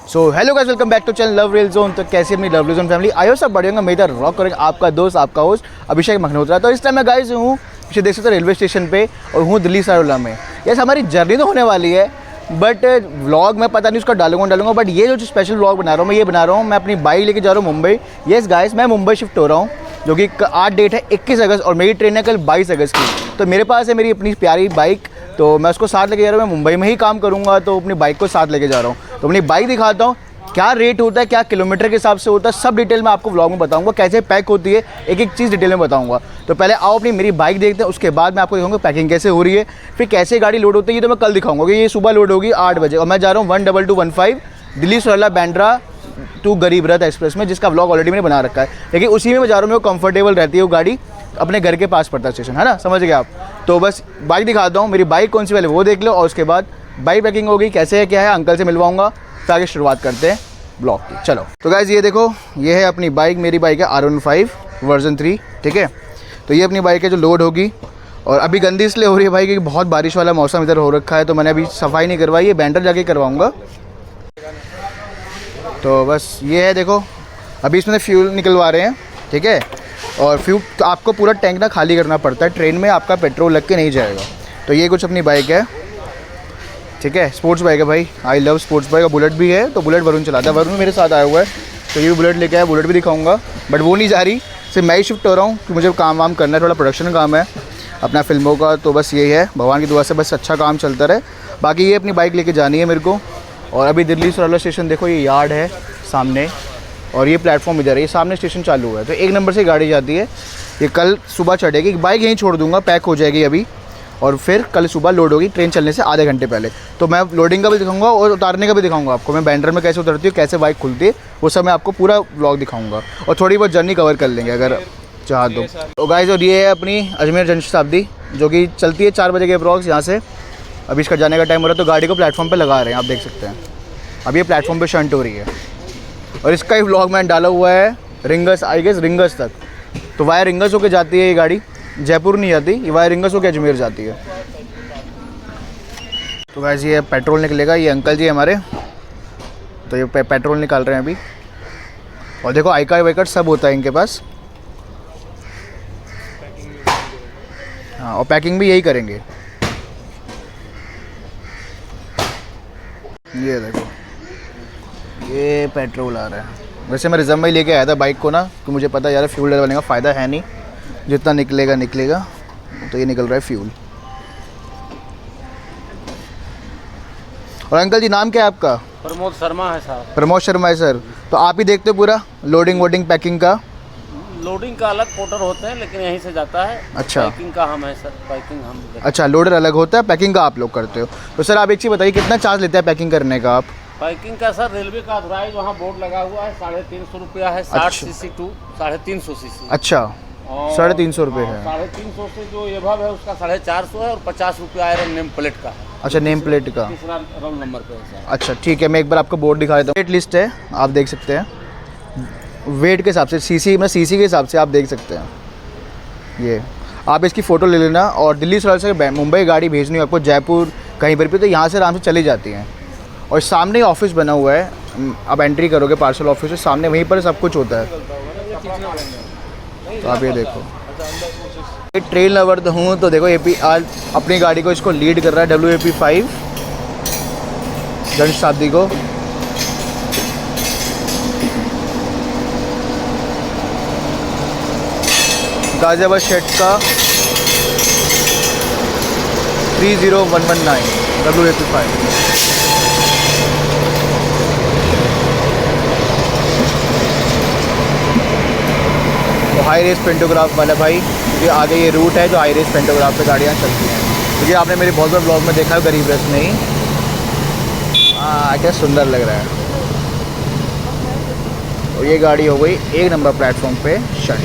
So hello guys, welcome back to channel love rail zone. तो कैसे अपनी love rail zone family आयो सब बढ़िया होंगे। मेरा रॉक करेंगे आपका दोस्त आपका होस्ट अभिषेक मखनोत्रा। तो इस टाइम मैं गाइस हूँ पीछे देख सकते हो रेलवे स्टेशन पे और हूँ दिल्ली सारोला में। यस, हमारी जर्नी तो होने वाली है बट व्लॉग मैं पता नहीं उसका डालूंगा बट ये जो स्पेशल व्लॉग बना रहा हूँ मैं, ये बना रहा हूँ मैं अपनी बाइक लेके जा रहा हूँ मुंबई। यस गाइस, मैं मुंबई शिफ्ट हो रहा हूँ जो कि आज डेट है 21 अगस्त और मेरी ट्रेन है कल 22 अगस्त की। तो मेरे पास है मेरी अपनी प्यारी बाइक, तो मैं उसको साथ लेके जा रहा हूँ। मैं मुंबई में ही काम करूँगा तो अपनी बाइक को साथ लेके जा रहा हूँ। तो अपनी बाइक दिखाता हूँ, क्या रेट होता है, क्या किलोमीटर के हिसाब से होता है, सब डिटेल में आपको व्लॉग में बताऊंगा। कैसे पैक होती है एक एक चीज़ डिटेल में बताऊंगा। तो पहले आओ अपनी मेरी बाइक देखते हैं, उसके बाद मैं आपको दिखाऊंगा पैकिंग कैसे हो रही है, फिर कैसे गाड़ी लोड होती है। ये तो मैं कल दिखाऊंगा कि ये सुबह लोड होगी 8 बजे और मैं जा रहा हूँ 12215 दिल्ली सारोला बांद्रा टू गरीब रथ एक्सप्रेस में, जिसका व्लॉग ऑलरेडी मैंने बना रखा है। लेकिन उसी में मैं जा रहा हूँ, मेरे को कंफर्टेबल रहती है वो गाड़ी, अपने घर के पास पड़ता है स्टेशन, है ना, समझ गए आप। तो बस बाइक दिखाता हूँ, मेरी बाइक कौन सी पहले वो देख लो और उसके बाद बाइक पैकिंग होगी कैसे है क्या है, अंकल से मिलवाऊंगा। तो आगे शुरुआत करते हैं ब्लॉग की, चलो। तो गाइज़ ये देखो, ये है अपनी बाइक, मेरी बाइक है R15 वर्जन 3, ठीक है। तो ये अपनी बाइक है जो लोड होगी और अभी गंदी इसलिए हो रही है भाई क्योंकि बहुत बारिश वाला मौसम इधर हो रखा है, तो मैंने अभी सफाई नहीं करवाई है, बैंडर जाके करवाऊँगा। तो बस ये है, देखो अभी इसमें फ्यूल निकलवा रहे हैं, ठीक है। और फ्यूल तो आपको पूरा टैंक ना खाली करना पड़ता है, ट्रेन में आपका पेट्रोल लग के नहीं जाएगा। तो ये कुछ अपनी बाइक है, ठीक है, स्पोर्ट्स बाइक है भाई, आई लव स्पोर्ट्स बाइक। और बुलेट भी है, तो बुलेट वरुण चलाता है, वरुण मेरे साथ आया हुआ है तो ये भी बुलेट लेके आया, बुलेट भी दिखाऊंगा बट वो नहीं जा रही, सिर्फ मैं ही शिफ्ट हो रहा हूँ कि मुझे काम वाम करना है, थोड़ा प्रोडक्शन काम है अपना फिल्मों का। तो बस यही है, भगवान की दुआ से बस अच्छा काम चलता रहे। बाकी ये अपनी बाइक लेके जानी है मेरे को। और अभी दिल्ली सारोला स्टेशन देखो, ये यार्ड है सामने और ये प्लेटफॉर्म इधर है, ये सामने स्टेशन चालू है। तो 1 नंबर से गाड़ी जाती है, ये कल सुबह चढ़ेगी, बाइक यहीं छोड़ दूँगा, पैक हो जाएगी अभी और फिर कल सुबह लोड होगी ट्रेन चलने से आधे घंटे पहले। तो मैं लोडिंग का भी दिखाऊंगा और उतारने का भी दिखाऊंगा आपको, मैं बैंडर में कैसे उतरती हूँ, कैसे बाइक खुलती है, वो सब मैं आपको पूरा व्लॉग दिखाऊंगा और थोड़ी बहुत जर्नी कवर कर लेंगे अगर चाह तो गाइस। और ये है अपनी अजमेर जन शताब्दी जो कि चलती है 4 बजे के अप्रॉक्स यहाँ से। अभी इसका जाने का टाइम हो रहा है तो गाड़ी को प्लेटफॉर्म पर लगा रहे हैं, आप देख सकते हैं। अब ये प्लेटफॉर्म पर शंट हो रही है और इसका ही व्लॉग मैंने डाला हुआ है रिंगस, आई गेस रिंगस तक। तो वाया रिंगस होकर जाती है ये गाड़ी, जयपुर नहीं जाती, ये वाया रिंगस होकर अजमेर जाती है। तो गाइस ये पेट्रोल निकलेगा, ये अंकल जी हमारे, तो ये पेट्रोल निकाल रहे हैं अभी। और देखो आई कार्ड वाई कार्ड सब होता है इनके पास, हाँ, और पैकिंग भी यही करेंगे। ये देखो ये पेट्रोल आ रहा है। वैसे मैं रिजर्व में ही लेके आया था बाइक को ना, तो मुझे पता यार फ्यूल डलवाने का फ़ायदा है नहीं, जितना निकलेगा निकलेगा। तो ये निकल रहा है फ्यूल। और अंकल जी नाम क्या है आपका? प्रमोद शर्मा है सर। प्रमोद शर्मा है सर। तो आप ही देखते हो पूरा लोडिंग वोडिंग पैकिंग का? लोडिंग का अलग पोर्टर होते हैं लेकिन यहीं से जाता है। अच्छा, पैकिंग का हम है सर, पैकिंग हम। अच्छा, लोडर अलग होता है, पैकिंग का आप लोग करते हो। तो सर आप एक चीज़ बताइए, कितना चार्ज लेते हैं पैकिंग करने का आप? पैकिंग का सर रेलवे का अथराइज वहाँ बोर्ड लगा हुआ है, 350 रुपया है, 60 सीसी टू 350 सीसी। अच्छा, 350 रुपये है। 350 से जो एभव है उसका 450 है और 50 रुपया आयरन नेम प्लेट का है। अच्छा, नेम प्लेट का, तीसरा रोल नंबर पे है सर। अच्छा ठीक है, मैं एक बार आपको बोर्ड दिखा देता हूँ। वेट लिस्ट है, आप देख सकते हैं, वेट के हिसाब से सीसी में, सीसी के हिसाब से आप देख सकते हैं। ये आप इसकी फ़ोटो ले लेना। और दिल्ली सारोला से मुंबई गाड़ी भेजनी हो आपको, जयपुर कहीं पर भी, तो यहाँ से आराम से चली जाती हैं। और सामने ऑफिस बना हुआ है, आप एंट्री करोगे पार्सल ऑफिस से, सामने वहीं पर सब कुछ होता है। तो आप ये देखो, ट्रेन लवर तो हूँ, तो देखो AP आज अपनी गाड़ी को इसको लीड कर रहा है, WAP5 जन शताब्दी को। गाजियाबाद शेड का 30119 WAP5। तो हाई रेस पेंटोग्राफ वाला भाई, क्योंकि आगे ये रूट है जो हाई रेस पेंटोग्राफ पे गाड़ियाँ चलती हैं, क्योंकि आपने मेरे बहुत बार ब्लॉग में देखा है गरीब रथ में ही। हाँ, क्या सुंदर लग रहा है। और ये गाड़ी हो गई 1 नंबर प्लेटफॉर्म पे शट।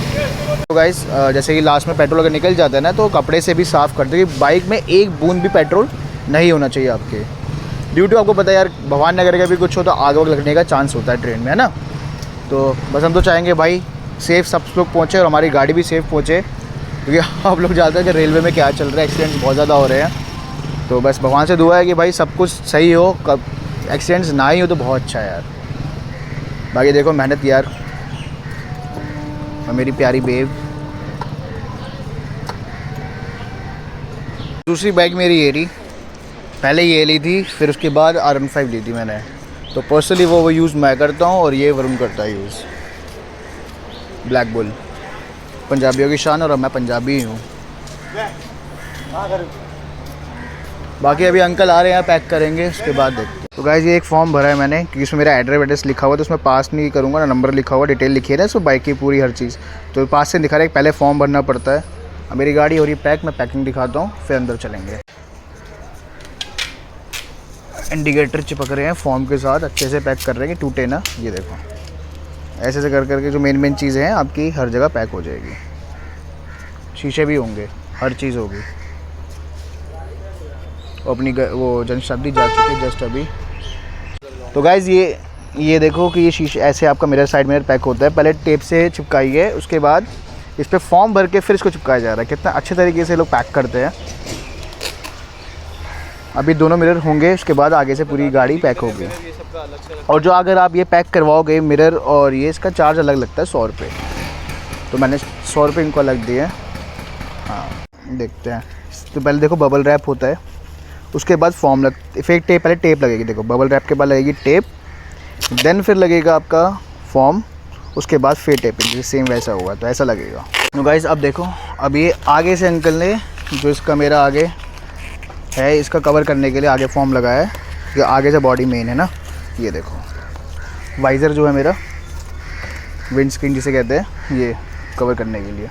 तो गाइस जैसे कि लास्ट में पेट्रोल अगर निकल जाता है ना, तो कपड़े से भी साफ़ करते हैं कि बाइक में एक बूंद भी पेट्रोल नहीं होना चाहिए आपके। ड्यू टू आपको पता है यार, भगवान नगर का भी कुछ हो तो आग वाग लगने का चांस होता है ट्रेन में, है ना। तो बस हम तो चाहेंगे भाई सेफ़ सब लोग पहुँचे और हमारी गाड़ी भी सेफ़ पहुँचे, क्योंकि आप लोग जानते हैं कि रेलवे में क्या चल रहा है, एक्सीडेंट्स बहुत ज़्यादा हो रहे हैं। तो बस भगवान से दुआ है कि भाई सब कुछ सही हो, एक्सीडेंट्स ना ही हो तो बहुत अच्छा है यार। बाकी देखो मेहनत यार, और मेरी प्यारी बेब। दूसरी बाइक मेरी ये रही, पहले ये ली थी, फिर उसके बाद R15 ली थी मैंने। तो पर्सनली वो यूज़ मैं करता हूँ और ये वरुण करता है यूज़। ब्लैक बुल पंजाबियों की शान, और मैं पंजाबी ही हूँ। बाकी अभी अंकल आ रहे हैं, पैक करेंगे, उसके बाद देखते हैं। तो गाइस ये एक फॉर्म भरा है मैंने, क्योंकि इसमें मेरा एड्रेस लिखा हुआ, तो उसमें पास नहीं करूँगा ना, नंबर लिखा हुआ, डिटेल लिखी है ना इसमें, बाइक की पूरी हर चीज़। तो पास से दिखा रहा है, पहले फॉर्म भरना पड़ता है। अब मेरी गाड़ी हो रही पैक, मैं पैकिंग दिखाता हूँ, फिर अंदर चलेंगे। इंडिकेटर चिपक रहे हैं फॉर्म के साथ, अच्छे से पैक कर रहे हैं कि टूटे ना। ये देखो ऐसे से कर करके जो मेन चीज़ें हैं आपकी हर जगह पैक हो जाएगी। शीशे भी होंगे, हर चीज़ होगी। अपनी वो जन शताब्दी जा चुकी है जस्ट अभी। तो गाइज़ ये देखो कि ये शीशे ऐसे आपका मिरर, साइड मिरर पैक होता है। पहले टेप से चिपकाइए, उसके बाद इस पर फॉर्म भर के फिर इसको चिपकाया जा रहा है। कितना अच्छे तरीके से लोग पैक करते हैं। अभी दोनों मिरर होंगे, उसके बाद आगे से पूरी गाड़ी पैक होगी। और जो अगर आप ये पैक करवाओगे मिरर और ये, इसका चार्ज अलग लगता है 100 रुपये। तो मैंने 100 रुपये इनको अलग दिए। हाँ देखते हैं। तो पहले देखो बबल रैप होता है, उसके बाद फॉर्म फेक टेप, पहले टेप लगेगी। देखो बबल रैप के बाद लगेगी टेप, देन फिर लगेगा आपका फॉर्म, उसके बाद फिर टेपिंग, जैसे सेम वैसा होगा। तो ऐसा लगेगा। तो गाइस अब देखो, अब ये आगे से अंकल ने जो इसका मेरा आगे है, इसका कवर करने के लिए आगे फॉर्म लगाया है। ये आगे से बॉडी मेन है ना, ये देखो वाइज़र जो है मेरा, विंड स्क्रीन जिसे कहते हैं, ये कवर करने के लिए।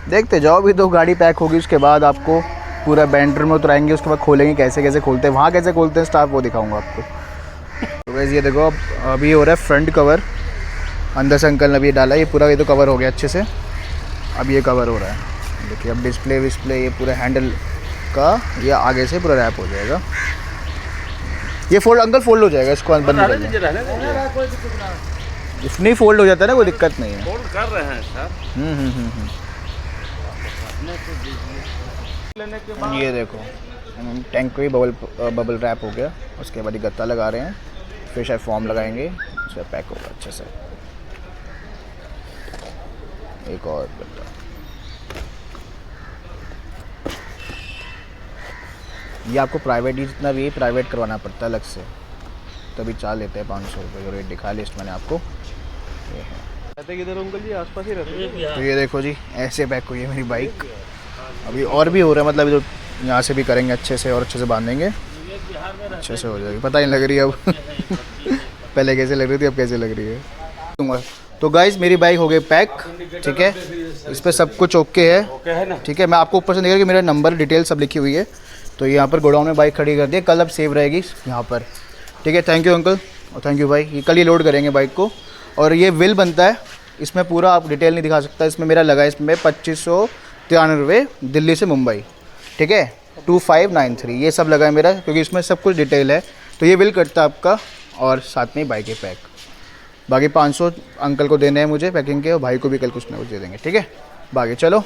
देखते जाओ, भी तो गाड़ी पैक होगी, उसके बाद आपको पूरा बैंटर में उतराएंगे, उसके बाद खोलेंगे, कैसे कैसे खोलते हैं, वहाँ कैसे खोलते हैं स्टाफ, वो दिखाऊंगा आपको। तो वैसे ये देखो, अब अभी हो रहा है फ्रंट कवर, अंदर से अंकल ने अभी डाला, ये पूरा ये तो कवर हो गया अच्छे से। अब ये कवर हो रहा है, देखिए। अब डिस्प्ले विस्प्ले, ये पूरा हैंडल का ये आगे से पूरा रैप हो जाएगा। ये फोल्ड अंकल फोल्ड हो जाएगा, इसको बंद कर दें। नहीं फोल्ड हो जाता है ना, कोई दिक्कत नहीं है। फोल्ड कर रहे हैं सर। ये देखो टैंक को ही बबल रैप हो गया, उसके बाद ये गत्ता लगा रहे हैं, फिर शायद फॉर्म लगाएंगे, उसका पैक होगा अच्छे से। एक और गत्ता, ये आपको प्राइवेट ही जितना भी प्राइवेट करवाना पड़ता है अलग से, तभी चार्ज लेते हैं 500 रुपये। जो रेट दिखा लिस्ट मैंने आपको, ये है। रहते किधर अंकल जी? आसपास ही रहते हैं। तो ये देखो जी, ऐसे पैक हुई है मेरी बाइक। अभी और भी हो रहा है, मतलब जो यहाँ से भी करेंगे अच्छे से, और अच्छे से बांधेंगे, अच्छे से हो जाएगी। पता नहीं लग रही है अब पहले कैसे लग रही थी, अब कैसे लग रही है। तो गाइस मेरी बाइक हो गई पैक, ठीक है। इस पर सब कुछ ओके है, ठीक है। मैं आपको ऊपर से देखा कि मेरा नंबर डिटेल सब लिखी हुई है। तो यहाँ पर गोडाउन में बाइक खड़ी कर दी, कल अब सेव रहेगी यहाँ पर, ठीक है। थैंक यू अंकल और थैंक यू भाई। ये कल ही लोड करेंगे बाइक को। और ये विल बनता है, इसमें पूरा आप डिटेल नहीं दिखा सकता, इसमें मेरा लगा है इसमें 2593 दिल्ली से मुंबई, ठीक है, 2593 ये सब लगा है मेरा, क्योंकि इसमें सब कुछ डिटेल है। तो ये विल कटता है आपका, और साथ में बाइक है पैक। बाकी 500 अंकल को देने हैं मुझे पैकिंग के, और भाई को भी कल कुछ ना कुछ दे देंगे, ठीक है। बाकी चलो,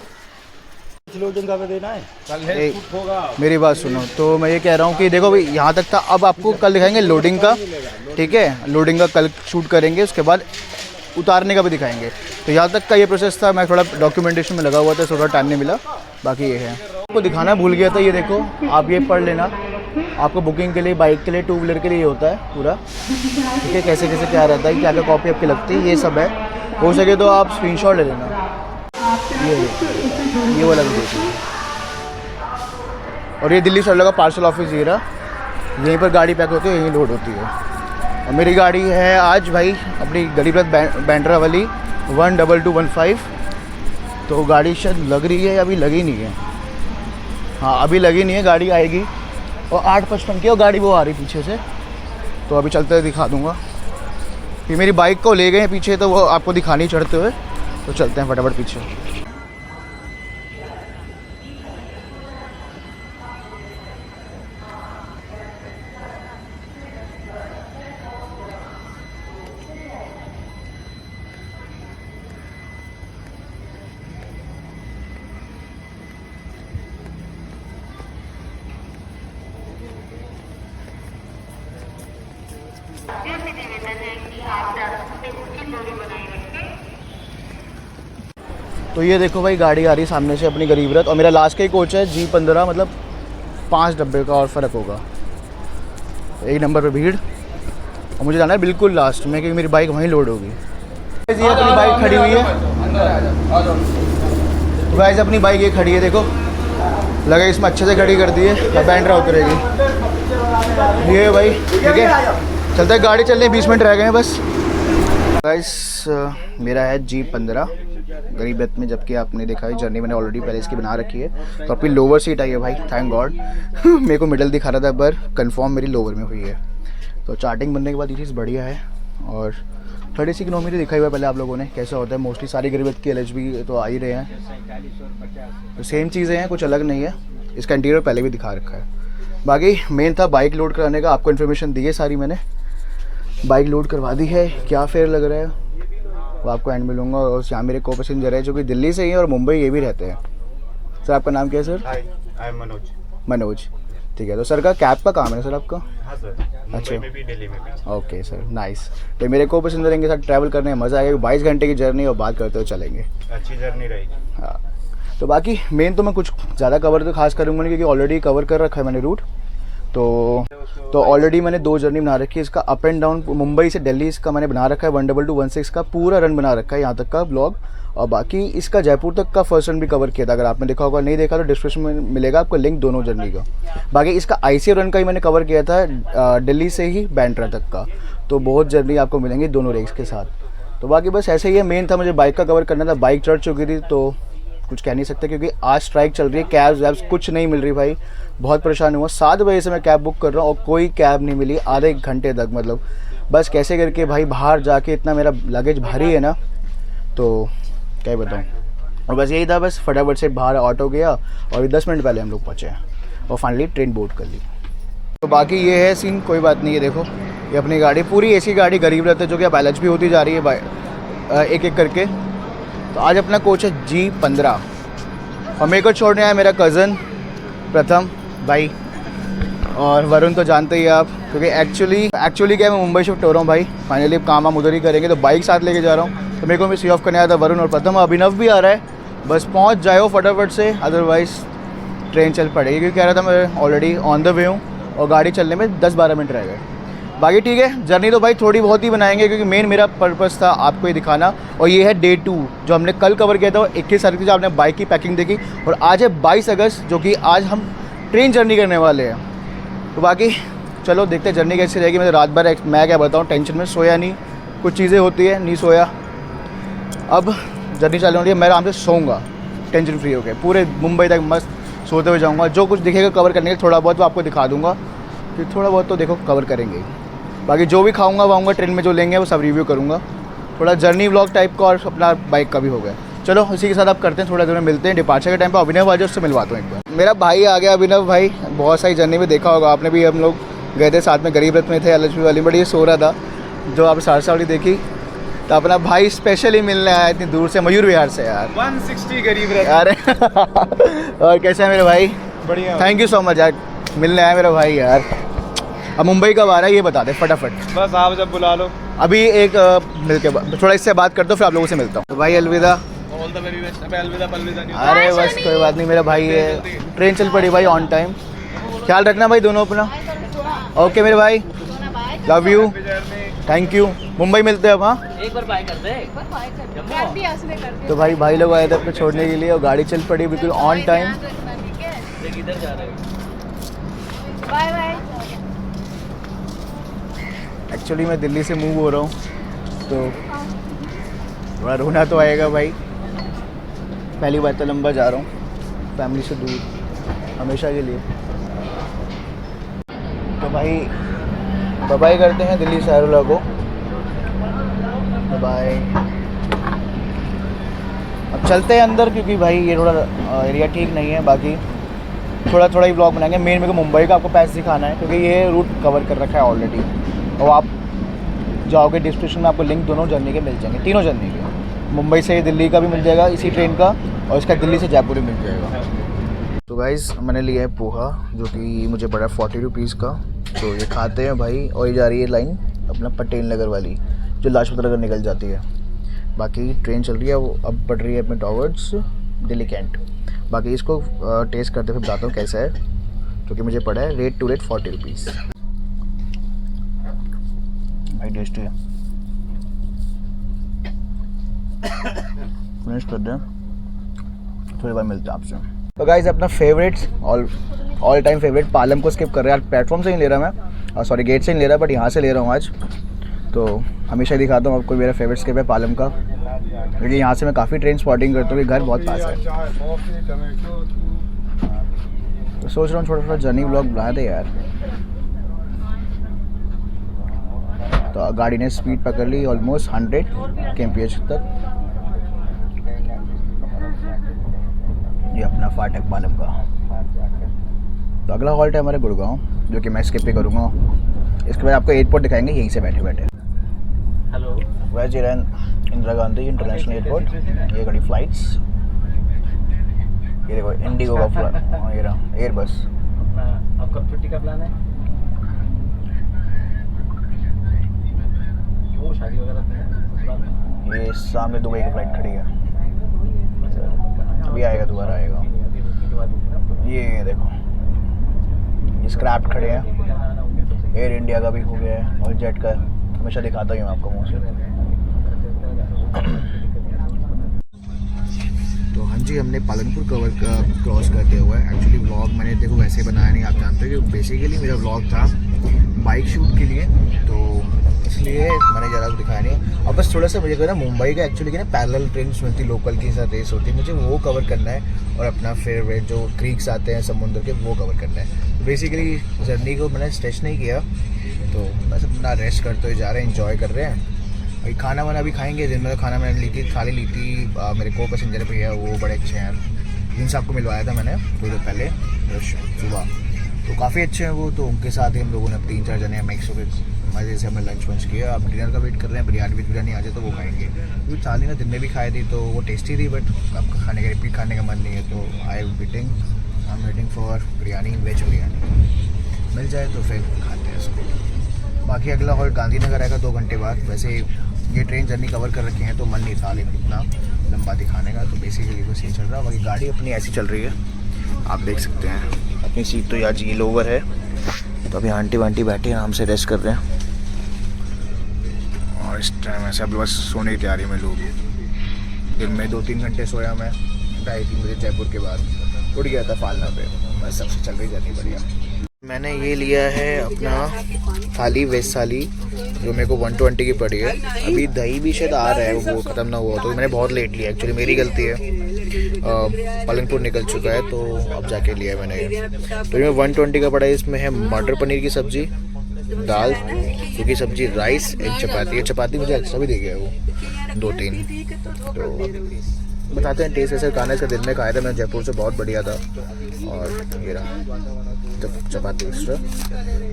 लोडिंग का देना है, कल है शूट होगा। मेरी बात सुनो, तो मैं ये कह रहा हूँ कि देखो भाई यहाँ तक था, अब आपको कल दिखाएंगे लोडिंग का, ठीक है। लोडिंग का कल शूट करेंगे, उसके बाद उतारने का भी दिखाएंगे। तो यहाँ तक का ये प्रोसेस था, मैं थोड़ा डॉक्यूमेंटेशन में लगा हुआ था, थोड़ा टाइम नहीं मिला। बाकी ये है, आपको दिखाना भूल गया था, ये देखो आप ये पढ़ लेना, आपको बुकिंग के लिए, बाइक के लिए, टू व्हीलर के लिए ये होता है पूरा, ठीक है। कैसे कैसे क्या रहता है, क्या क्या कॉपी आपकी लगती है, ये सब है। हो सके तो आप स्क्रीनशॉट ले लेना, ये वाला भी देखिए। और ये दिल्ली से लगा पार्सल ऑफिस, ये रहा, यहीं पर गाड़ी पैक होती है, यहीं लोड होती है। और मेरी गाड़ी है आज भाई अपनी गरीब रथ बैंड्रा वाली 12215। तो गाड़ी शायद लग रही है, अभी लगी नहीं है। हाँ अभी लगी नहीं है, गाड़ी आएगी। और 855 की और गाड़ी वो आ रही पीछे से, तो अभी चलते दिखा दूँगा। फिर मेरी बाइक को ले गए हैं पीछे, तो वो आपको दिखानी चढ़ते हुए, तो चलते हैं फटाफट पीछे। तो ये देखो भाई गाड़ी आ रही है सामने से अपनी गरीब रथ, और मेरा लास्ट का ही कोच है G15, मतलब 5 डब्बे का और फ़र्क होगा। 1 नंबर पे भीड़, और मुझे जाना है बिल्कुल लास्ट में क्योंकि मेरी बाइक वहीं लोड होगी। ये अपनी बाइक खड़ी हुई है, तो गाइस अपनी बाइक ये खड़ी है, देखो लगा इसमें अच्छे से खड़ी कर दी है, अब बैंड्रा उतरेगी। ये भाई ठीक है, चलते हैं, गाड़ी चलने 20 मिनट रह गए हैं बस। गाइस मेरा है G15 गरीब रथ में, जबकि आपने देखा है जर्नी मैंने ऑलरेडी पहले इसकी बना रखी है। तो अपनी लोअर सीट आई है भाई, थैंक गॉड। मेरे को मिडल दिखा रहा था पर कंफर्म मेरी लोअर में हुई है। तो चार्टिंग बनने के बाद ये चीज़ बढ़िया है। और 30 किलोमीटर दिखाई हुआ पहले आप लोगों ने कैसा होता है, मोस्टली सारी गरीब रथ की LHB तो आ ही रहे हैं, तो सेम चीज़ें हैं, कुछ अलग नहीं है। इसका इंटीरियर पहले भी दिखा रखा है। बाकी मेन था बाइक लोड कराने का, आपको इन्फॉर्मेशन दी है सारी मैंने, बाइक लोड करवा दी है। क्या फेयर लग रहा है वो आपको एंड में लूँगा। और यहाँ मेरे को पैसेंजर है जो कि दिल्ली से ही हैं और मुंबई ये भी रहते हैं। सर आपका नाम क्या है sir? I am Manoj. Manoj, ठीक है। तो सर का कैब का काम है सर आपका? हाँ सर, मुंबई में भी दिल्ली में भी। Okay sir, nice. तो मेरे को पैसेंजर के साथ ट्रैवल करने में मज़ा आएगा। 22 घंटे की जर्नी और बात करते हुए चलेंगे, अच्छी जर्नी रहेगी। हाँ। तो बाकी मेन तो मैं कुछ ज़्यादा कवर तो खास करूँगा नहीं, क्योंकि ऑलरेडी कवर कर रखा है मैंने रूट। तो ऑलरेडी मैंने 2 जर्नी बना रखी है। इसका अप एंड डाउन मुंबई से दिल्ली इसका मैंने बना रखा है, 12216 का पूरा रन बना रखा है यहाँ तक का ब्लॉग। और बाकी इसका जयपुर तक का फर्स्ट रन भी कवर किया था, अगर आपने देखा होगा, नहीं देखा तो डिस्क्रिप्शन में मिलेगा आपको लिंक दोनों जर्नी का। बाकी इसका ICF रन का ही मैंने कवर किया था दिल्ली से ही बैंड्रा तक का। तो बहुत जर्नी आपको मिलेंगी दोनों रेस के साथ। तो बाकी बस ऐसे ही है, मेन था मुझे बाइक का कवर करना था। बाइक चढ़ चुकी थी तो कुछ कह नहीं सकते, क्योंकि आज स्ट्राइक चल रही है, कैब्स वैब्स कुछ नहीं मिल रही भाई, बहुत परेशान हुआ। 7 बजे से मैं कैब बुक कर रहा हूँ और कोई कैब नहीं मिली आधे एक घंटे तक। मतलब बस कैसे करके भाई बाहर जाके, इतना मेरा लगेज भारी है ना, तो क्या ही बताऊँ। और बस यही था, बस फटाफट से बाहर ऑटो गया और 10 मिनट पहले हम लोग पहुँचे और फाइनली ट्रेन बोर्ड कर ली। तो बाकी ये है सीन, कोई बात नहीं है। देखो ये अपनी गाड़ी पूरी ऐसी गाड़ी गरीब रथ है, जो कि अब LHB होती जा रही है भाई एक एक करके। तो आज अपना कोच है G15 और मेरे को छोड़ने आया मेरा कज़न प्रथम भाई, और वरुण तो जानते ही आप, क्योंकि एक्चुअली क्या मैं मुंबई शिफ्ट हो रहा हूँ भाई। फाइनली काम हम उधर ही करेंगे, तो बाइक साथ लेके जा रहा हूँ। तो मेरे को भी सी ऑफ करने आया था वरुण और प्रथम। अभिनव भी आ रहा है, बस पहुँच जाओ फटाफट से, अदरवाइज़ ट्रेन चल पड़ेगी। क्योंकि कह रहा था मैं ऑलरेडी ऑन द वे हूँ और गाड़ी चलने में 10-12 मिनट रह गए। बाकी ठीक है, जर्नी तो भाई थोड़ी बहुत ही बनाएंगे, क्योंकि मेन मेरा पर्पस था आपको ये दिखाना। और ये है डे 2 जो हमने कल कवर किया था, वो 21 तारीख को जो आपने बाइक की पैकिंग देखी, और आज है 22 अगस्त जो कि आज हम ट्रेन जर्नी करने वाले हैं। तो बाकी चलो देखते हैं जर्नी कैसी रहेगी। मैं रात भर, मैं क्या बताऊँ, टेंशन में सोया नहीं, कुछ चीज़ें होती है नहीं सोया। अब जर्नी चालू हो रही है, मैं आराम से सोऊंगा टेंशन फ्री होकर, पूरे मुंबई तक मस्त सोते हुए जाऊँगा। जो कुछ दिखेगा कवर करने के थोड़ा बहुत वो आपको दिखा दूँगा, कि थोड़ा बहुत तो देखो कवर करेंगे। बाकी जो भी खाऊंगा वाऊंगा ट्रेन में जो लेंगे वो सब रिव्यू करूंगा। थोड़ा जर्नी व्लॉग टाइप का और अपना बाइक का भी हो गया। चलो इसी के साथ आप करते हैं, थोड़ा देर में मिलते हैं। डिपार्चर के टाइम पे अभिनव आज उससे मिलवाता हूँ एक बार। मेरा भाई आ गया अभिनव भाई, बहुत सारी जर्नी में देखा होगा आपने भी, हम लोग गए थे साथ में, गरीब रथ में थे LHB वाली, बट ये सो रहा था जो आप सहरसा वाली देखी। तो अपना भाई स्पेशली मिलने आया इतनी दूर से, मयूर विहार से यार। 160 गरीब रथ। अरे और कैसे है मेरे भाई? बढ़िया, थैंक यू सो मच यार, मिलने आया मेरा भाई यार। अब मुंबई कब आ रहा है ये बता दे फटाफट। बस आप जब बुला लो। अभी एक मिलके थोड़ा इससे बात करता हूँ, फिर आप लोगों से मिलता हूँ। तो भाई अलविदा। All the very best. अबे अलविदा पलविदा नहीं। अरे बस कोई बात नहीं, मेरा भाई है। ट्रेन चल पड़ी भाई ऑन टाइम, ख्याल रखना भाई दोनों अपना। ओके मेरे भाई, love you, thank you. Mumbai मिलते हैं अब। हाँ एक बार बाय कर दे। तो भाई लोग आए थे अपने छोड़ने के लिए और गाड़ी चल पड़ी बिल्कुल ऑन टाइम। किधर जा रहे हो? Bye bye. एक्चुअली मैं दिल्ली से मूव हो रहा हूँ, तो थोड़ा रोना तो आएगा भाई। पहली बार तो लंबा जा रहा हूँ फैमिली से दूर हमेशा के लिए। तो भाई बाय करते हैं दिल्ली सहरसा को, बाय। अब चलते हैं अंदर, क्योंकि भाई ये थोड़ा एरिया ठीक नहीं है। बाकी थोड़ा ही ब्लॉग बनाएंगे। मेन मेरे को मुंबई का आपको पैसे दिखाना है, क्योंकि ये रूट कवर कर रखा है ऑलरेडी। और आप जाओगे डिस्क्रिप्शन में आपको लिंक दोनों जर्नी के मिल जाएंगे, तीनों जर्नी के। मुंबई से दिल्ली का भी मिल जाएगा इसी ट्रेन का, और इसका दिल्ली से जयपुर भी मिल जाएगा। तो गाइस मैंने लिया है पोहा, जो कि मुझे पड़ा 40 रुपीज़ का। तो ये खाते हैं भाई, और ये जा रही है लाइन अपना पटेल नगर वाली, जो लाजपत नगर निकल जाती है। बाकी ट्रेन चल रही है वो अब बढ़ रही है अपने टॉवर्ड्स दिल्ली कैंट। बाकी इसको टेस्ट करते हुए बताता हूँ कैसा है, क्योंकि मुझे पड़ा है रेट टू रेट 40 रुपीज़। भाई टेस्टी है, फिनिश कर दें, थोड़ी बार मिलते हैं आपसे। तो गाइस अपना favourites all time favourite Palam को स्किप कर रहे हैं यार। प्लेटफॉर्म से नहीं ले रहा मैं, सॉरी गेट से नहीं ले रहा, बट यहाँ से ले रहा हूँ आज। तो हमेशा दिखाता हूँ आपको मेरा फेवरेट स्किप है पालम का, क्योंकि यहाँ से मैं काफ़ी ट्रेन स्पॉटिंग करता हूँ, घर बहुत पास है। तो सोच रहा हूँ छोटा छोटा जर्नी व्लॉग बना दे यार। तो गाड़ी ने स्पीड पकड़ ली ऑलमोस्ट 100 kmph तक। ये अपना फाटक पालम का। तो अगला हॉल्ट है हमारे गुड़गांव, जो कि मैं स्किप भी करूँगा। इसके बाद आपको एयरपोर्ट दिखाएंगे यहीं से बैठे बैठे। हेलो वैज इंदिरा गांधी इंटरनेशनल एयरपोर्ट। ये गाड़ी फ्लाइट्स, ये देखो इंडिगो का फ्लाइट, ये रहा एयरबस। अब कब छुट्टी का प्लान है? क्यों शादी वगैरह? ये सामने दुबई की फ्लाइट खड़ी है, अभी आएगा, दोबारा आएगा। ये देखो ये स्क्रैप खड़े हैं। एयर इंडिया का भी हो गया है और जेट का, हमेशा दिखाता हूँ मैं आपको मुँह से। तो हाँ जी, हमने पालनपुर क्रॉस कर दिया हुआ है। एक्चुअली व्लॉग मैंने देखो वैसे बनाया नहीं, आप जानते हो कि बेसिकली मेरा व्लॉग था बाइक शूट के लिए, तो इसलिए मैंने ज़रा दिखाया नहीं। और बस थोड़ा सा मुझे ना मुंबई का एक्चुअली कि ना पैरेलल ट्रेन मिलती, लोकल के साथ रेस होती है, मुझे वो कवर करना है। और अपना फेवरेट जो क्रीक्स आते हैं समुद्र के, वो कवर करना है। तो बेसिकली जर्नी को मैंने स्ट्रेच नहीं किया, तो बस अपना रेस्ट करते हुए जा रहे हैं, इंजॉय कर रहे हैं। भाई खाना वाना भी खाएंगे। दिन में खाना मैंने ली थी, थाली ली थी। मेरे को पैसेंजर भैया वो बड़े अच्छे हैं, जिनसे आपको मिलवाया था मैंने 2 दिन पहले सुबह, तो काफ़ी अच्छे हैं वो। तो उनके साथ ही हम लोगों ने 3-4 जने मिक्स होकर मज़े से हमने लंच वंच किया। अब डिनर का वेट कर रहे हैं, बिरयानी आ जाए तो वो खाएंगे, क्योंकि थाली ना दिन में भी खाई थी तो वो टेस्टी थी, बट आपका खाने का रिपीट खाने का मन नहीं है। तो I am waiting for biryani, veg biryani मिल जाए तो फिर खाते हैं उसको। बाकी अगला हॉल्ट गांधीनगर आएगा 2 घंटे बाद। वैसे ये ट्रेन जर्नी कवर कर रखी है तो मन नहीं था लेकिन इतना लंबा दिखाने का, तो बेसिकली बस ये चल रहा है। बाकी गाड़ी अपनी ऐसी चल रही है, आप देख सकते हैं। अपनी सीट तो आज ये लोवर है, तो अभी आंटी वांटी बैठे आराम से रेस्ट कर रहे हैं। और इस टाइम ऐसे अभी बस सोने की तैयारी में लोग। दिन में 2-3 घंटे सोया मैं, 2:30 बजे जयपुर के बाद उड़ गया था फालना पे। बस सबसे चल रही जाती बढ़िया। मैंने ये लिया है अपना थाली वेज थाली, जो मेरे को 120 की पड़ी है। अभी दही भी शायद आ रहा है, वो ख़त्म ना हुआ, तो मैंने बहुत लेट लिया, एक्चुअली मेरी गलती है। पालनपुर निकल चुका है तो अब जाके लिया मैंने। तो ये 120 का पड़ा है। इसमें है मटर पनीर की सब्ज़ी, दाल, सूखी सब्जी, राइस, एक चपाती है। चपाती मुझे एक्स्ट्रा भी दे गया वो 2-3। तो बताते हैं टेस्ट ऐसे खाना। इसका दिन में खाया था मैं जयपुर से, बहुत बढ़िया था। और ये रहा चपाती एक्स्ट्रा।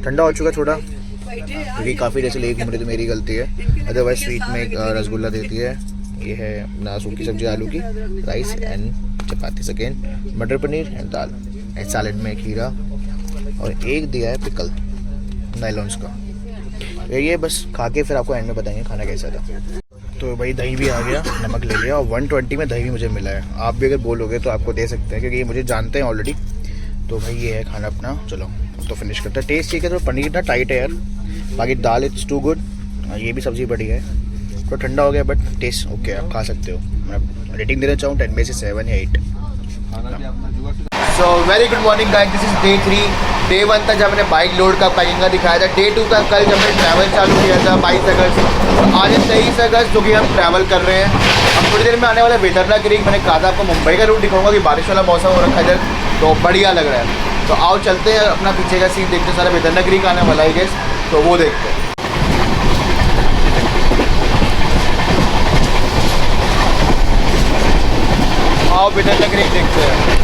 ठंडा हो चुका थोड़ा, क्योंकि काफ़ी जैसे लेट घूम रही, तो मेरी गलती है। अदरवाइज स्वीट में एक रसगुल्ला देती है। ये है ना सूखी सब्जी आलू की, राइस एंड चपाती सेकेंड, मटर paneer and dal, and salad में खीरा, और एक दिया है पिकल नायलॉन्स का। ये बस खा के फिर आपको एंड में बताएंगे खाना कैसा था। तो भाई दही भी आ गया, नमक ले लिया, और 120 में दही भी मुझे मिला है। आप भी अगर बोलोगे तो आपको दे सकते हैं, क्योंकि ये मुझे जानते हैं ऑलरेडी। तो भाई ये है खाना अपना। चलो तो फिनिश करते हैं। टेस्ट ठीक है, तो पनीर ना टाइट है यार, बाकी दाल इट्स टू गुड। ये भी सब्ज़ी बढ़िया है, थोड़ा ठंडा हो गया बट टेस्ट ओके, आप खा सकते हो। मैं रेटिंग देना चाहूँ 10 में से 7 या 8। So very good morning guys, this is day 3। Day 1 था जब मैंने बाइक लोड का पैकिंग का दिखाया था। डे 2 का कल जब मैंने ट्रैवल चालू किया था 22 अगस्त। आज 23 अगस्त जो कि हम ट्रैवल कर रहे हैं। अब थोड़ी देर में आने वाला वेदरना क्रीक। मैंने कहा था आपको मुंबई का रूट दिखाऊंगा कि बारिश वाला मौसम हो रखा है इधर, तो बढ़िया लग रहा है। तो आओ चलते हैं, अपना पीछे का सीन देखते हैं। सारा वेदरना क्रीक आने वाला है गेस, तो वो देखते हैं। आओ वेदरना क्रीक देखते हैं।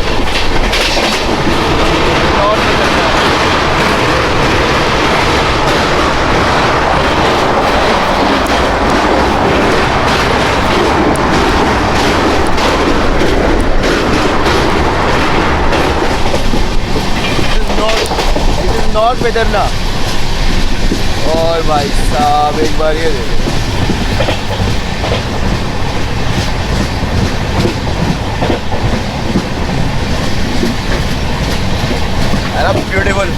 नॉट वेदरना। और भाई साहब एक बार ये देखो, ब्यूटीफुल।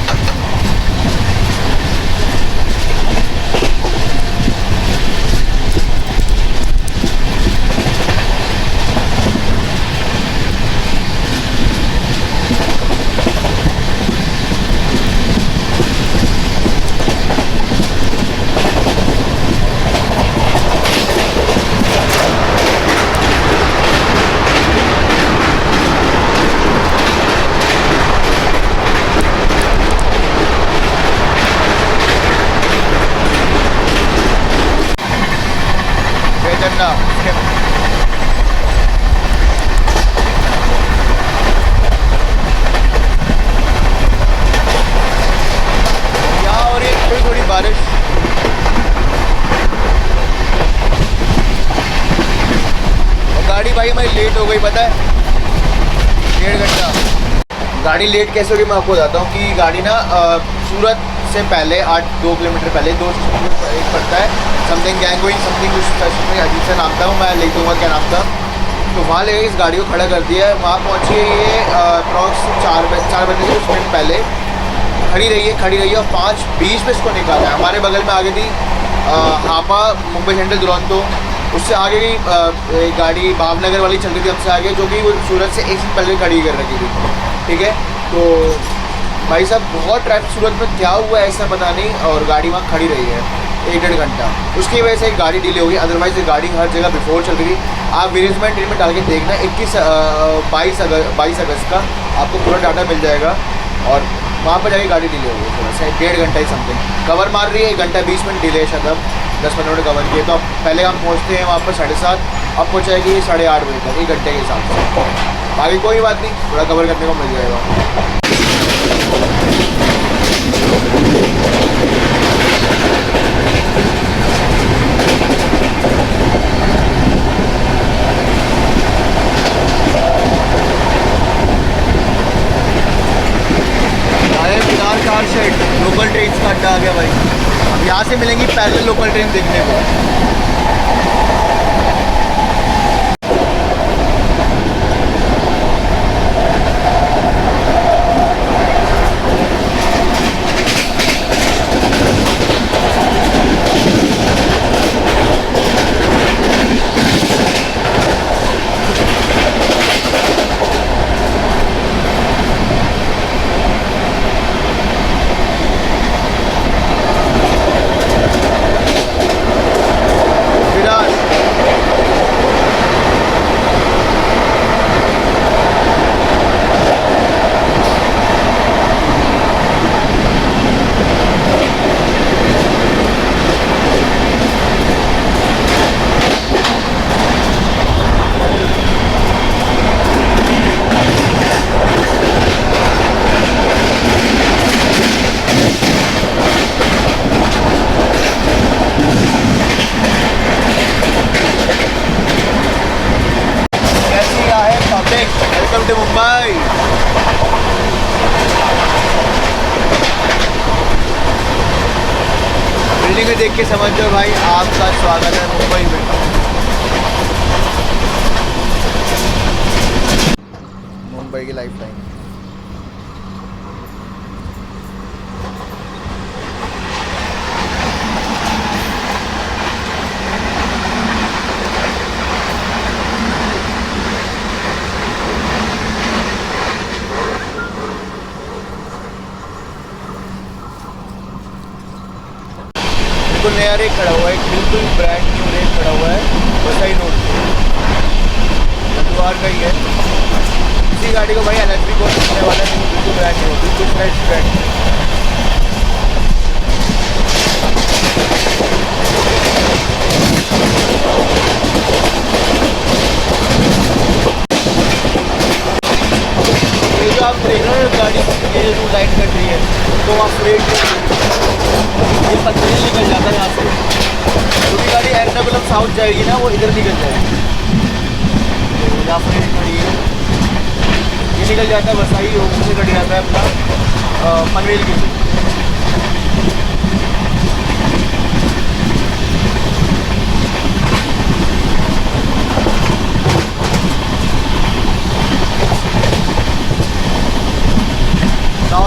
बारिश और गाड़ी भाई हमारी लेट हो गई, पता है 1.5 घंटा। गाड़ी लेट कैसे होगी मैं आपको बताता हूँ कि गाड़ी ना सूरत से पहले 2 किलोमीटर पहले 2 एक पड़ता है समथिंग गैंगोइंग समथिंग कुछ अजीब सा नाम था, वो मैं लिख दूँगा क्या नाम था। तो वहाँ ले इस गाड़ी को खड़ा कर दिया है। वहाँ पहुँची है ये अप्रॉक्स 4 बजे से कुछ मिनट पहले खड़ी रही है और 5:20 पे इसको निकाला है। हमारे बगल में आगे थी हापा मुंबई सेंट्रल दुरंतो, उससे आगे की एक गाड़ी भावनगर वाली चल रही थी हमसे आगे, जो कि वो सूरत से एक से पहले खड़ी कर रखी थी। ठीक है, तो भाई साहब बहुत ट्रैफिक सूरत में क्या हुआ है ऐसा पता नहीं, और गाड़ी वहाँ खड़ी रही है 1-1.5 घंटा। उसकी वजह से गाड़ी डिले हो गई, अदरवाइज ये गाड़ी हर जगह बिफोर चल रही थी। आप वीरेंद्र ट्रेन में डाल के देखना 22 अगस्त का आपको पूरा डाटा मिल जाएगा। और वहाँ पर जाके गाड़ी डिले हो गई थोड़ा सा 1.5 घंटा ही समथिंग, कवर मार रही है 1 घंटा 20 मिनट डिले शायद, अब 10-15 मिनट कवर किए। तो अब पहले हम पहुँचते हैं वहाँ पर 7:30, अब पहुँचाएगी 8:30 बजे तक, 1 घंटे के हिसाब से। बाकी कोई बात नहीं, थोड़ा कवर करने को मिल जाएगा। कार शेड लोकल ट्रेन का अड्डा आ गया भाई। अब यहाँ से मिलेंगी पैरेलल लोकल ट्रेन देखने को। Welcome to Mumbai. बिल्डिंग में देख के समझ जाओ भाई, आपका स्वागत है मुंबई में। मुंबई की लाइफ लाइन। बिल्कुल नया रेक खड़ा हुआ है, बिल्कुल ब्रांड न्यू रेक खड़ा हुआ है वसई रोड हरिद्वार का ही है। इसी गाड़ी को भाई एलएचबी कोर्स मिलने वाला है, बिल्कुल ब्रांड न्यू, बिल्कुल फ्रेश ब्रांड। ये जो आप देख रहे हो गाड़ी, ये जो लाइट कट रही है तो आप रेट ये पत्थर निकल जाता है यहाँ से, क्योंकि गाड़ी एर्नाकुलम साउथ जाएगी ना, वो इधर निकल जाएगी। तो यहाँ पर खड़ी है, ये निकल जाता है वसई होम से कट जाता है अपना पनवेल के लिए। गाँव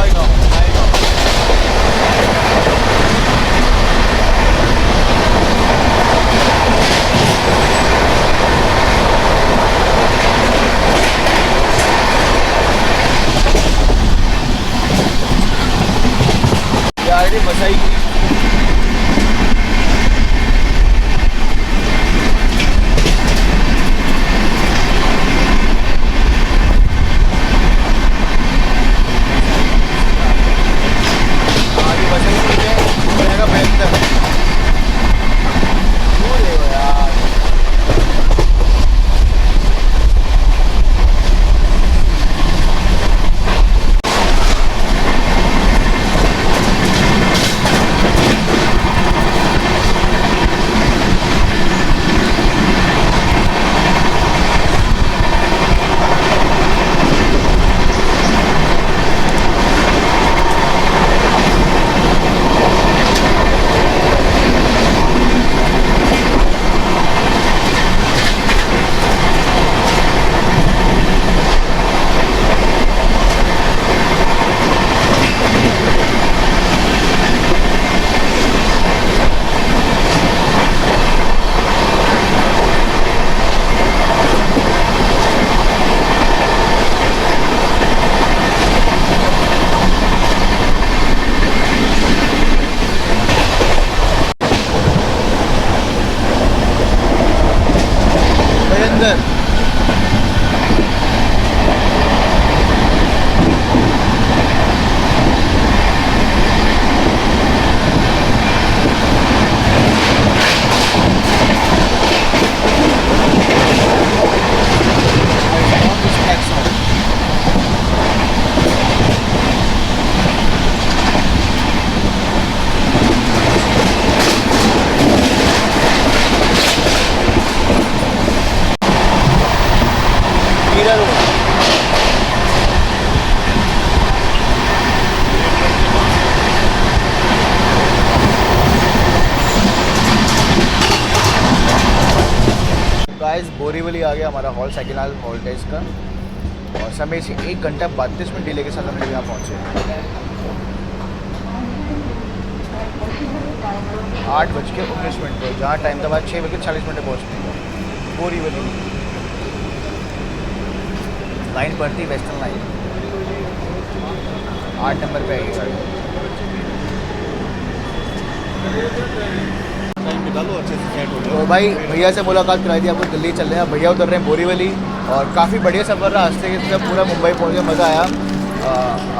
मीरा रोड। गाइस बोरीवली आ गया हमारा हॉल, सेकेंड हॉल है इसका, और समय से 1 घंटा 32 मिनट डिले के साथ हम लोग यहाँ पहुँचे। 8:19 पर, जहाँ टाइम था बाद 6:40 पहुँचने का। बोरीवली लाइन पड़ती वेस्टर्न लाइन, 8 नंबर पे आएगी गाड़ी। निकालो अच्छे से सेट हो तो भाई भैया से मुलाकात कराई थी, आपको दिल्ली चल रहे हैं। भैया उतर रहे हैं बोरीवली, और काफ़ी बढ़िया सफ़र रहा, रास्ते के सब पूरा मुंबई पहुँच गया, मज़ा आया।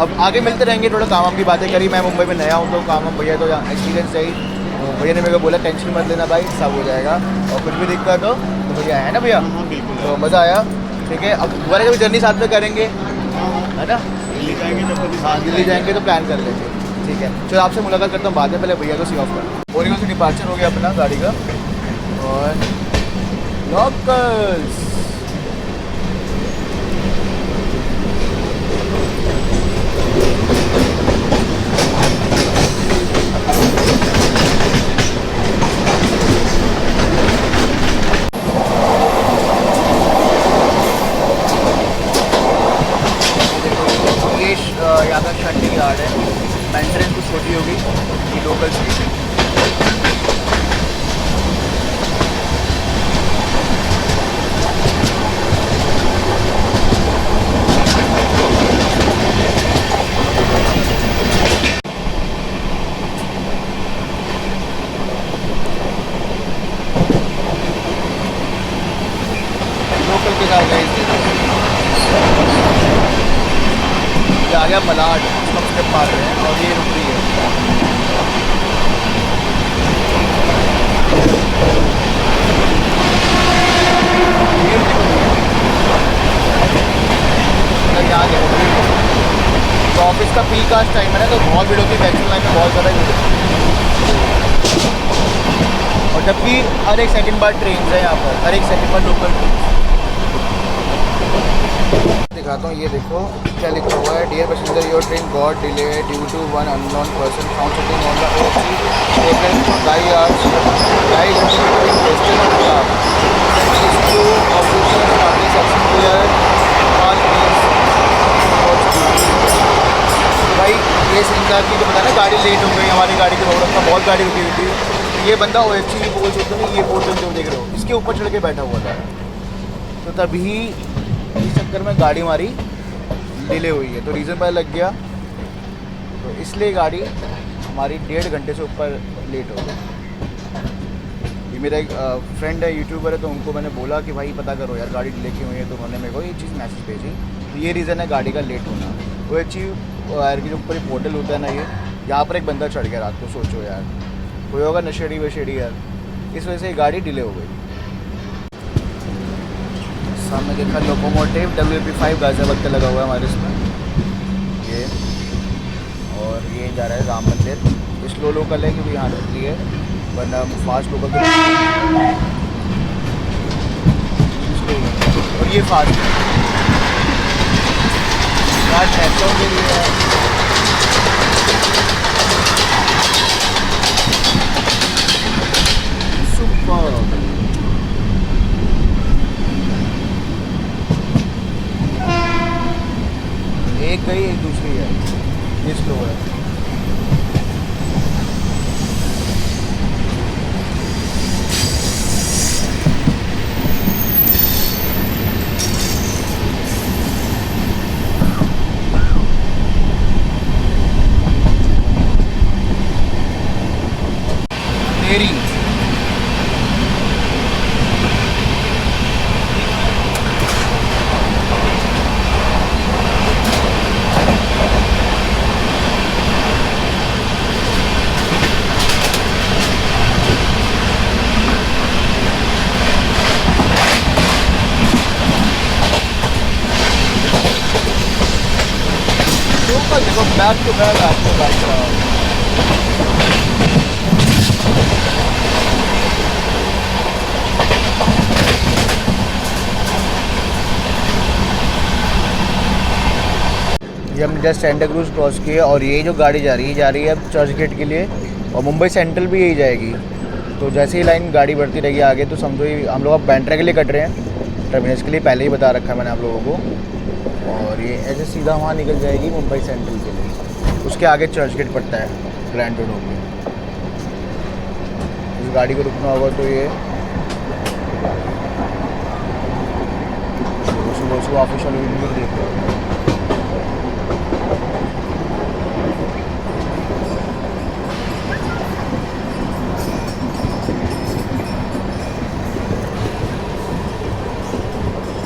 अब आगे मिलते रहेंगे, थोड़ा काम वाम की बातें करी। मैं मुंबई में नया हूँ तो काम वाम, भैया तो एक्सपीरियंस है ही, तो भैया ने मेरे को बोला टेंशन मत लेना भाई, सब हो जाएगा, और कुछ भी दिक्कत हो तो भैया है ना भैया। हाँ बिल्कुल। तो मज़ा आया, ठीक है। अब दोबारा कभी जर्नी साथ में करेंगे, है ना। दिल्ली जाएंगे जब कभी हाँ दिल्ली जाएंगे तो प्लान कर लेंगे, ठीक है। चलो आपसे मुलाकात करता हूँ बाद में, पहले भैया को सी ऑफ कर। बोरीवली से डिपार्चर हो गया अपना गाड़ी का, और लोकल्स यहाँ का शंटी यार्ड है, मेंटेनेंस कुछ छोटी होगी, ये लोकल स्टेशन। लोकल के साथ गए आ गया मलाड, सब स्टेप मार रहे हैं, और ये रुक रही है। यहाँ तो ऑफिस का पीक कास्ट टाइम है ना, तो बहुत भीड़ होती है, वैक्सीन लाइन में बहुत ज़्यादा भीड़ होती है। और जबकि हर एक सेकंड बाद ट्रेन है यहाँ पर, हर एक सेकंड बाद लोकल ट्रेन। दिखाता हूँ, ये देखो क्या लिखा हुआ है, dear passenger your train got delay due to one unknown person found sitting on the table for 5 hours, guys western class to official party section clear all please. भाई ये सीन था कि जो पता ना गाड़ी लेट हो गई, हमारी गाड़ी के रोड पर बहुत गाड़ी रुकी हुई थी। ये बंदा OFC की पोल चलते नहीं, ये पोल जो देख रहे हो इसके ऊपर चढ़ के बैठा हुआ था, तो तभी इस चक्कर में गाड़ी हमारी डिले हुई है, तो रीज़न पता लग गया, तो इसलिए गाड़ी हमारी 1.5 घंटे से ऊपर लेट हो गई। ये मेरा एक फ्रेंड है, यूट्यूबर है, तो उनको मैंने बोला कि भाई पता करो यार गाड़ी डिले क्यों हुई है, तो उन्होंने मेरे को ये चीज़ मैसेज भेजी, तो ये रीज़न है गाड़ी का लेट होना। वो एक चीज़ यार के ऊपर ही पोर्टल होता है ना, ये यहाँ पर एक बंदा चढ़ गया रात को, सोचो यार कोई होगा नशेड़ी वशेड़ी यार, इस वजह से ये गाड़ी डिले हो गई। सामने देखा लोकोमोटिव WP5 गाजियाबाद का लगा हुआ है हमारे इसमें ये, और ये जा रहा है राम मंदिर। ये स्लो लोकल है क्योंकि यहाँ रुकती है, वरना फास्ट लोकल तो स्लो, और ये फास्ट है, पैसों के लिए है। सुपर एक गई एक दूसरी है, ये स्लो है। तेरी देखो बैक टू बैक आपको बाइक चला रहा हूँ। हम जस्ट सेंटा क्रूज क्रॉस किए और ये जो गाड़ी जा रही है अब चर्च गेट के लिए, और मुंबई सेंट्रल भी यही जाएगी। तो जैसे ही लाइन गाड़ी बढ़ती रहेगी आगे तो समझो ही हम लोग अब बैंड्रा के लिए कट रहे हैं, टर्मिनस के लिए पहले ही बता रखा है मैंने आप लोगों को। और ये ऐसे सीधा वहाँ निकल जाएगी मुंबई सेंट्रल के लिए, उसके आगे चर्च गेट पड़ता है ग्रैंड रोड होकर। इस गाड़ी को रुकना होगा तो ये सुबह ऑफिशियल वीडियो देख रहे हो।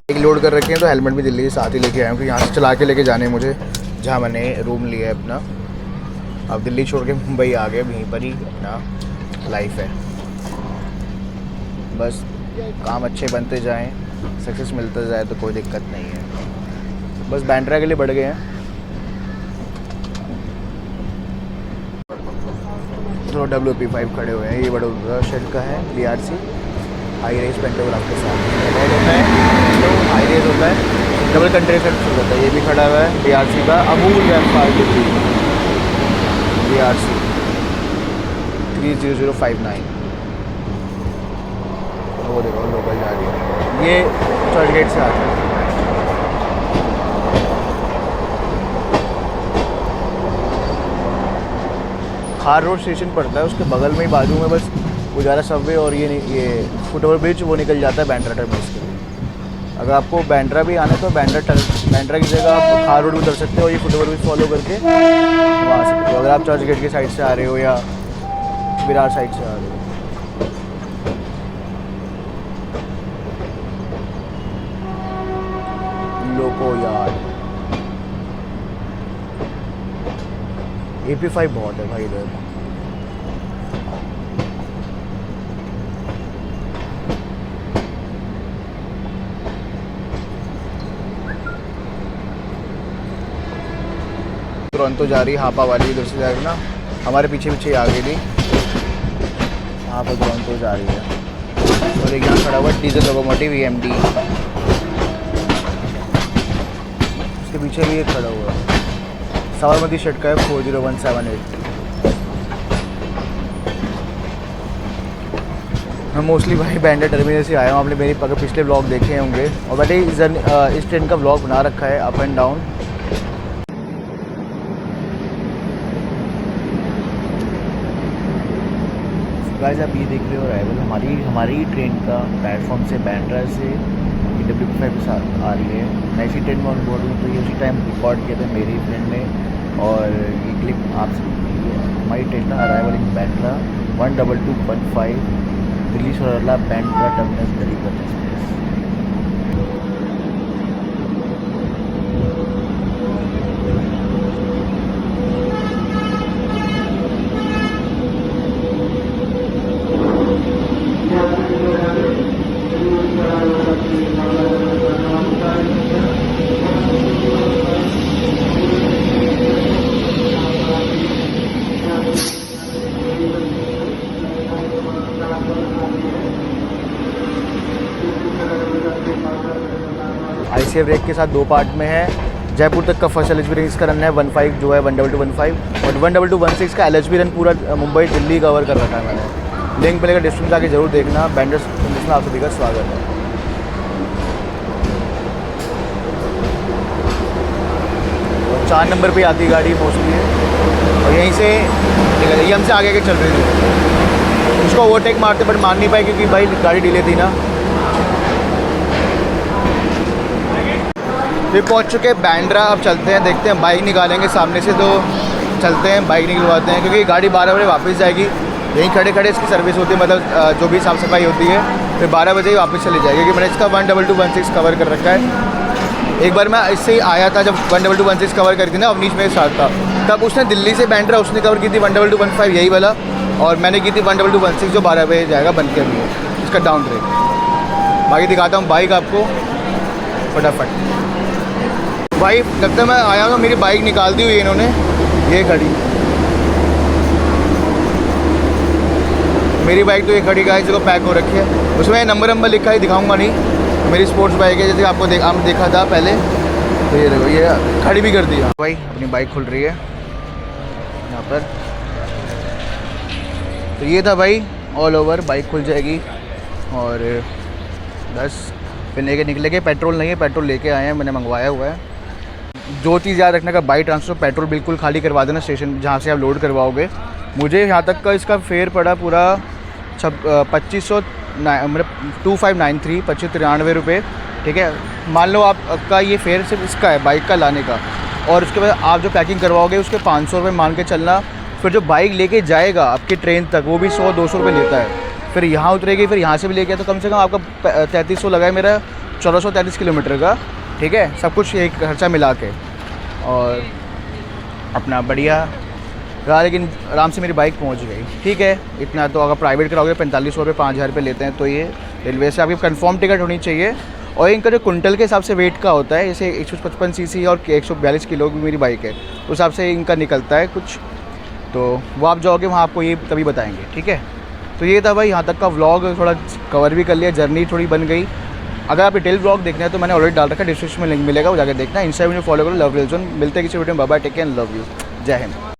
एक लोड कर रखे हैं तो हेलमेट भी दिल्ली के साथ ही लेके आया हूँ, क्योंकि यहाँ से चला के लेके जाने हैं मुझे जहाँ मैंने रूम लिया है अपना। अब दिल्ली छोड़ के मुंबई आ गए, वहीं पर ही अपना लाइफ है। बस काम अच्छे बनते जाएं, सक्सेस मिलता जाए तो कोई दिक्कत नहीं है। बस बैंड्रा के लिए बढ़ गए हैं। तो WP5 खड़े हुए हैं, ये बड़ोदरा शेड का है, BRC हाई रेस पेंटोग्राफ के साथ रेड होता है, तो हाई रेस होता है, डबल कंट्रेसर होता है। ये भी खड़ा हुआ है BRC का अमूल BRC 30059। वो देखो लोकल जा रही है, ये चर्च गेट से आता है। खार रोड स्टेशन पड़ता है, उसके बगल में ही बाजू में बस गुजारा सबवे और ये फुटओवर ब्रिज वो निकल जाता है बैंड्रा टर्मिनस के लिए। अगर आपको बैंड्रा भी आना है तो बैंड्रा की जगह आप खार रोड उतर सकते हो और ये फुटओवर ब्रिज फॉलो करके वहाँ आ सकते हो, अगर आप चर्च गेट की साइड से आ रहे हो या विरार साइड से आ रहे हो। लोको यार AP5 बहुत है भाई इधर। तुरंत तो जा रही हापा वाली, इधर से जाएगी ना, हमारे पीछे पीछे आ गई थी, यहाँ पर तुरंत जा रही है। और एक यहाँ खड़ा हुआ डीजल लोकोमोटिव EMD, उसके पीछे भी एक खड़ा हुआ है, साबरमती शेड का है 40178। मैं मोस्टली भाई बैंड्रा टर्मिनल से आया हूँ, आपने मेरी पिछले ब्लॉग देखे होंगे, और बैठे इस ट्रेन का ब्लॉग बना रखा है अप एंड डाउन। गाइस आप ये देख रहे हो अराइवल हमारी ट्रेन का प्लेटफॉर्म से बैंड्रा से WP5 के साथ आ रही है। मैं इसी ट्रेन में ऑन बोर्ड हूँ, तो ये उसी टाइम रिकॉर्ड किया था मेरी फ्रेंड ने, और ये क्लिप आप हमारी ट्रेन का अराइवल इन बैंड्रा 12215 दिल्ली सरला Bandra terminus Garib express. ICF ब्रेक के साथ 2 पार्ट में है। जयपुर तक का फर्स्ट LHB रन इसका रन है 15 जो है 12215, और 12216 का LHB रन पूरा मुंबई दिल्ली कवर कर रखा है मैंने। लिंक मिलेगा डिस्क्रिप्शन जाके जरूर देखना। बैंड्रा में आप सभी का स्वागत है। और 4 नंबर पे आती गाड़ी मोस्टली है, और यहीं से ये हमसे आगे के चल रही थी, उसको ओवरटेक मारते बट मार नहीं पाए क्योंकि भाई गाड़ी डिले थी ना। फिर पहुंच चुके हैं बैंड्रा, अब चलते हैं, देखते हैं बाइक निकालेंगे सामने से, तो चलते हैं बाइक निकलवाते हैं, क्योंकि गाड़ी 12 बजे वापस जाएगी। यहीं खड़े खड़े इसकी सर्विस होती है, मतलब जो भी साफ़ सफाई होती है, फिर 12 बजे ही वापस चली जाएगी, क्योंकि मैंने इसका 12216 कवर कर रखा है। एक बार मैं इससे ही आया था जब 12216 कवर करी थी ना, अवनीश मेरे साथ था, तब उसने दिल्ली से बैंड्रा उसने कवर की थी 12215 यही वाला, और मैंने की थी 12216 जो 12 बजे जाएगा बन के अभी इसका डाउन ट्रेक। बाकी दिखाता हूँ बाइक आपको फटाफट। भाई लगता है मैं आया हूँ, मेरी बाइक निकाल दी हुई है इन्होंने, ये खड़ी मेरी बाइक, तो ये खड़ी गाइस को पैक हो रखी है, उसमें नंबर लिखा है, दिखाऊंगा नहीं। मेरी स्पोर्ट्स बाइक है, जैसे आपको देखा था पहले, तो ये देखो ये खड़ी भी कर दी भाई, अपनी बाइक खुल रही है यहाँ पर। तो ये था भाई ऑल ओवर, बाइक खुल जाएगी और बस फिर लेके निकलेंगे। पेट्रोल नहीं है, पेट्रोल लेके आए हैं, मैंने मंगवाया हुआ है। जो चीज़ याद रखने का, बाइक ट्रांसफर पेट्रोल बिल्कुल खाली करवा देना स्टेशन जहाँ से आप लोड करवाओगे। मुझे यहाँ तक का इसका फेयर पड़ा पूरा 2500 मतलब 2593 2593 रुपये, ठीक है। मान लो आपका ये फेयर सिर्फ इसका है बाइक का लाने का, और उसके बाद आप जो पैकिंग करवाओगे उसके 500 रुपये मान के चलना। फिर जो बाइक लेके जाएगा आपकी ट्रेन तक वो भी 100-200 रुपये लेता है। फिर यहाँ उतरेगी, फिर यहाँ से भी लेके, तो कम से कम आपका 3300 लगा है मेरा 1433 किलोमीटर का, ठीक है, सब कुछ एक खर्चा मिला के। और अपना बढ़िया रहा, लेकिन आराम से मेरी बाइक पहुंच गई, ठीक है। इतना तो अगर प्राइवेट कराओगे 4500 रुपये 5000 रुपये लेते हैं, तो ये रेलवे से आपकी कंफर्म टिकट होनी चाहिए। और इनका जो कुंटल के हिसाब से वेट का होता है, जैसे 155 सीसी और 142 किलो की मेरी बाइक है, उस हिसाब से इनका निकलता है कुछ। तो वो आप जाओगे वहाँ आपको ये तभी बताएंगे, ठीक है। तो ये था भाई यहाँ तक का व्लॉग, थोड़ा कवर भी कर लिया, जर्नी थोड़ी बन गई। अगर आप डिटेल व्लॉग देखना है तो मैंने ऑलरेडी डाल रखा है, डिस्क्रिप्शन में लिंक मिलेगा, वो जाकर देखना। इंस्टाग्राम में फॉलो करो लव रियल जोन। मिलते हैं किसी वीडियो में, bye bye, take care, love you, जय हिंद।